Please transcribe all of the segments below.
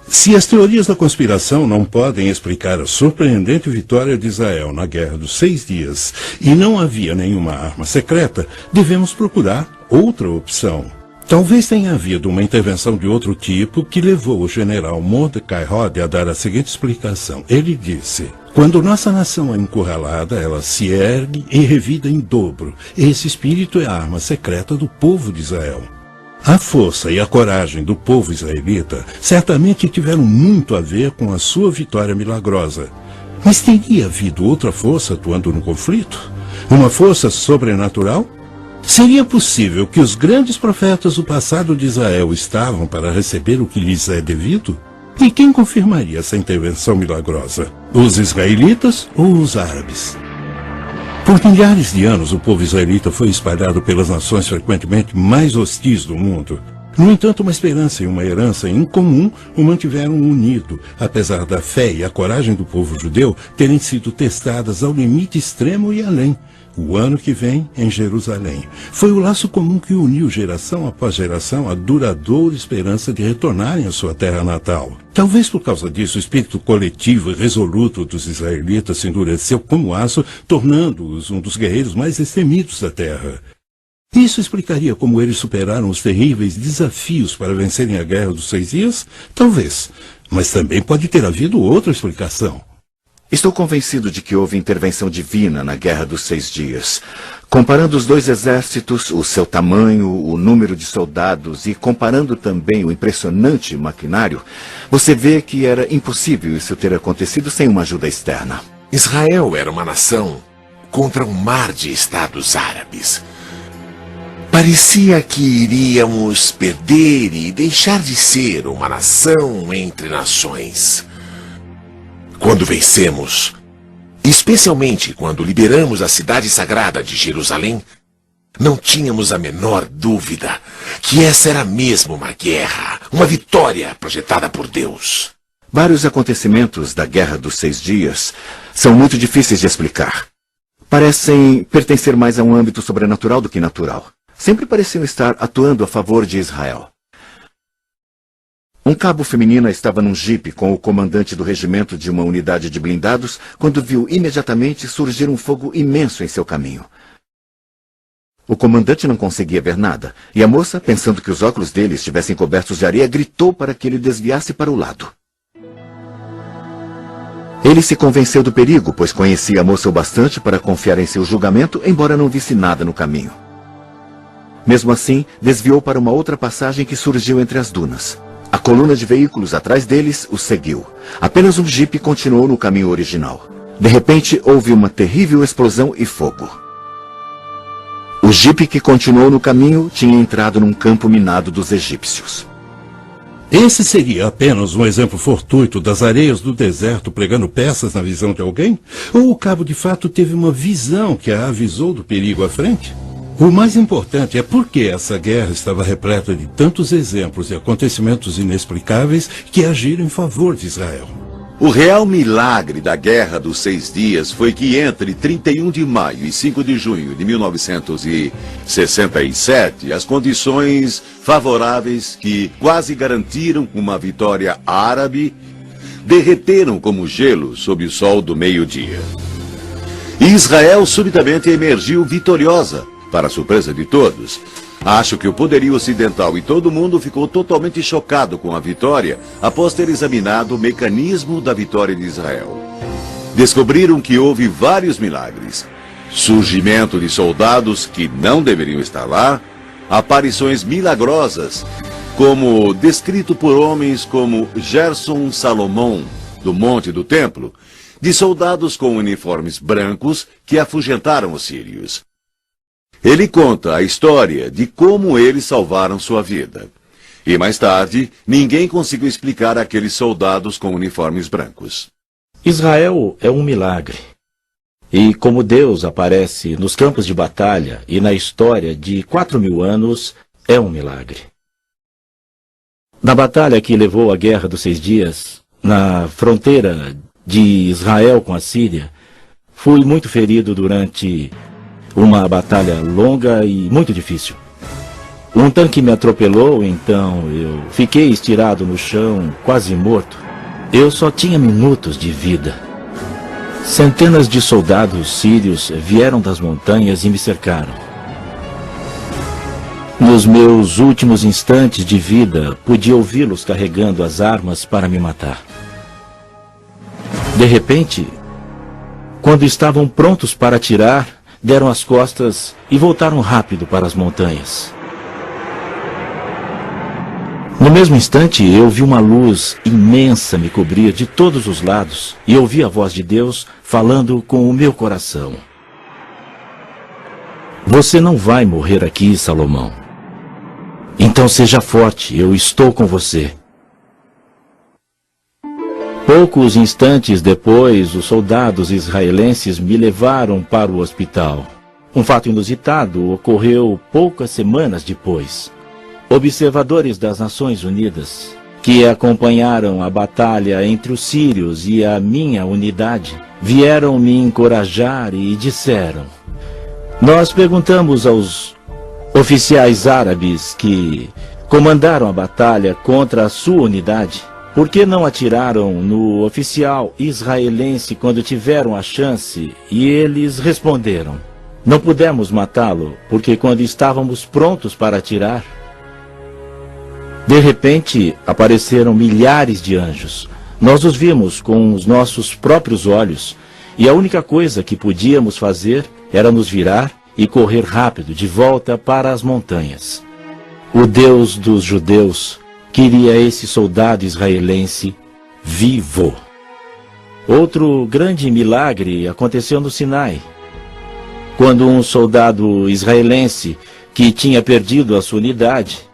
Se as teorias da conspiração não podem explicar a surpreendente vitória de Israel na Guerra dos 6 Dias e não havia nenhuma arma secreta, devemos procurar outra opção. Talvez tenha havido uma intervenção de outro tipo que levou o general Mordecai Rode a dar a seguinte explicação. Ele disse: quando nossa nação é encurralada, ela se ergue e revida em dobro. Esse espírito é a arma secreta do povo de Israel. A força e a coragem do povo israelita certamente tiveram muito a ver com a sua vitória milagrosa. Mas teria havido outra força atuando no conflito? Uma força sobrenatural? Seria possível que os grandes profetas do passado de Israel estavam para receber o que lhes é devido? E quem confirmaria essa intervenção milagrosa? Os israelitas ou os árabes? Por milhares de anos, o povo israelita foi espalhado pelas nações frequentemente mais hostis do mundo. No entanto, uma esperança e uma herança em comum o mantiveram unido, apesar da fé e a coragem do povo judeu terem sido testadas ao limite extremo e além. O ano que vem, em Jerusalém. Foi o laço comum que uniu geração após geração a duradoura esperança de retornarem à sua terra natal. Talvez por causa disso, o espírito coletivo e resoluto dos israelitas se endureceu como aço, tornando-os um dos guerreiros mais destemidos da terra. Isso explicaria como eles superaram os terríveis desafios para vencerem a Guerra dos 6 Dias? Talvez. Mas também pode ter havido outra explicação. Estou convencido de que houve intervenção divina na Guerra dos 6 Dias. Comparando os dois exércitos, o seu tamanho, o número de soldados e comparando também o impressionante maquinário, você vê que era impossível isso ter acontecido sem uma ajuda externa. Israel era uma nação contra um mar de estados árabes. Parecia que iríamos perder e deixar de ser uma nação entre nações. Quando vencemos, especialmente quando liberamos a cidade sagrada de Jerusalém, não tínhamos a menor dúvida que essa era mesmo uma guerra, uma vitória projetada por Deus. Vários acontecimentos da Guerra dos 6 Dias são muito difíceis de explicar. Parecem pertencer mais a um âmbito sobrenatural do que natural. Sempre pareciam estar atuando a favor de Israel. Um cabo feminino estava num jipe com o comandante do regimento de uma unidade de blindados quando viu imediatamente surgir um fogo imenso em seu caminho. O comandante não conseguia ver nada, e a moça, pensando que os óculos dele estivessem cobertos de areia, gritou para que ele desviasse para o lado. Ele se convenceu do perigo, pois conhecia a moça o bastante para confiar em seu julgamento, embora não visse nada no caminho. Mesmo assim, desviou para uma outra passagem que surgiu entre as dunas. A coluna de veículos atrás deles o seguiu. Apenas um jipe continuou no caminho original. De repente, houve uma terrível explosão e fogo. O jipe que continuou no caminho tinha entrado num campo minado dos egípcios. Esse seria apenas um exemplo fortuito das areias do deserto pregando peças na visão de alguém? Ou o cabo de fato teve uma visão que a avisou do perigo à frente? O mais importante é por que essa guerra estava repleta de tantos exemplos e acontecimentos inexplicáveis que agiram em favor de Israel. O real milagre da Guerra dos 6 Dias foi que entre 31 de maio e 5 de junho de 1967, as condições favoráveis que quase garantiram uma vitória árabe derreteram como gelo sob o sol do meio-dia. E Israel subitamente emergiu vitoriosa. Para a surpresa de todos, acho que o poderio ocidental e todo mundo ficou totalmente chocado com a vitória após ter examinado o mecanismo da vitória de Israel. Descobriram que houve vários milagres. Surgimento de soldados que não deveriam estar lá, aparições milagrosas, como descrito por homens como Gerson Salomão, do Monte do Templo, de soldados com uniformes brancos que afugentaram os sírios. Ele conta a história de como eles salvaram sua vida. E mais tarde, ninguém conseguiu explicar aqueles soldados com uniformes brancos. Israel é um milagre. E como Deus aparece nos campos de batalha e na história de 4.000 anos, é um milagre. Na batalha que levou à Guerra dos 6 Dias, na fronteira de Israel com a Síria, fui muito ferido durante uma batalha longa e muito difícil. Um tanque me atropelou, então eu fiquei estirado no chão, quase morto. Eu só tinha minutos de vida. Centenas de soldados sírios vieram das montanhas e me cercaram. Nos meus últimos instantes de vida, pude ouvi-los carregando as armas para me matar. De repente, quando estavam prontos para atirar, deram as costas e voltaram rápido para as montanhas. No mesmo instante, eu vi uma luz imensa me cobrir de todos os lados e ouvi a voz de Deus falando com o meu coração. Você não vai morrer aqui, Salomão. Então seja forte, eu estou com você. Poucos instantes depois, os soldados israelenses me levaram para o hospital. Um fato inusitado ocorreu poucas semanas depois. Observadores das Nações Unidas, que acompanharam a batalha entre os sírios e a minha unidade, vieram me encorajar e disseram: nós perguntamos aos oficiais árabes que comandaram a batalha contra a sua unidade por que não atiraram no oficial israelense quando tiveram a chance, e eles responderam: não pudemos matá-lo porque quando estávamos prontos para atirar, de repente, apareceram milhares de anjos. Nós os vimos com os nossos próprios olhos, e a única coisa que podíamos fazer era nos virar e correr rápido de volta para as montanhas. O Deus dos judeus queria esse soldado israelense vivo. Outro grande milagre aconteceu no Sinai, quando um soldado israelense que tinha perdido a sua unidade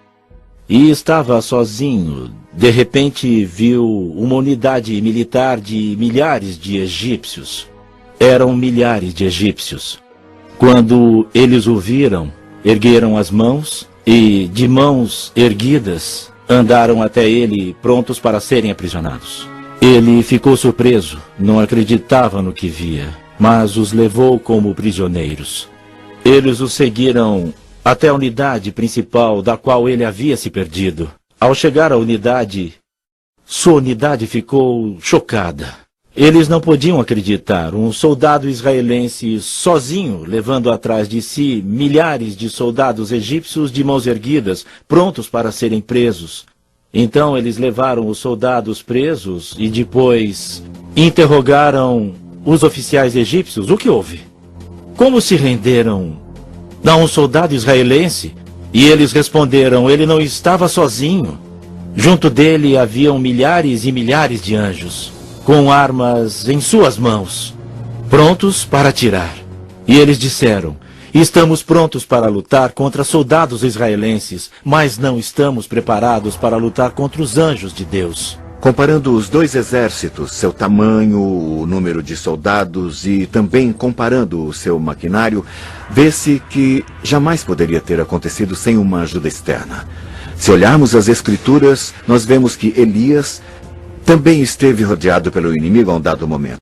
e estava sozinho, de repente viu uma unidade militar de milhares de egípcios. Eram milhares de egípcios. Quando eles o viram, ergueram as mãos e, de mãos erguidas, andaram até ele, prontos para serem aprisionados. Ele ficou surpreso, não acreditava no que via, mas os levou como prisioneiros. Eles os seguiram até a unidade principal da qual ele havia se perdido. Ao chegar à unidade, sua unidade ficou chocada. Eles não podiam acreditar. Um soldado israelense sozinho, levando atrás de si milhares de soldados egípcios de mãos erguidas, prontos para serem presos. Então eles levaram os soldados presos e depois interrogaram os oficiais egípcios. O que houve? Como se renderam a um soldado israelense? E eles responderam: ele não estava sozinho. Junto dele haviam milhares e milhares de anjos, com armas em suas mãos, prontos para atirar. E eles disseram: estamos prontos para lutar contra soldados israelenses, mas não estamos preparados para lutar contra os anjos de Deus. Comparando os dois exércitos, seu tamanho, o número de soldados e também comparando o seu maquinário, vê-se que jamais poderia ter acontecido sem uma ajuda externa. Se olharmos as Escrituras, nós vemos que Elias também esteve rodeado pelo inimigo a um dado momento.